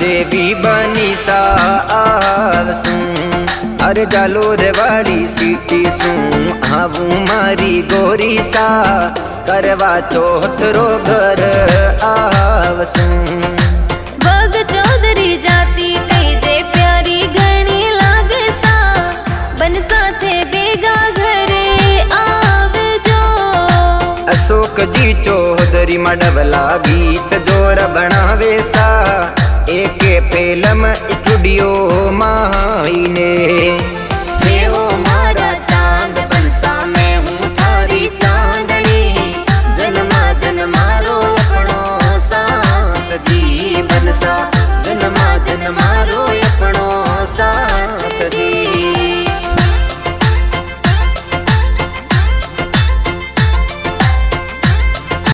देवी बनी सा आवसूं अरे जालोर वाली सीटी सूं आऊं मारी गोरी सा करवा चौथ रो घर आवसूं। बग चौधरी जाती कई जे प्यारी घणी लागे सा बन साथे बेगा घरे आवजो। अशोक जी चौधरी मडवला गीत जोर बनावे सा एके फिल्म स्टूडियो माईने। देवो मारा चांद बनसा मैं हूँ थारी चांदनी जन्मा जन्मारो अपनो साथ जी बनसा जन्मा जन्मा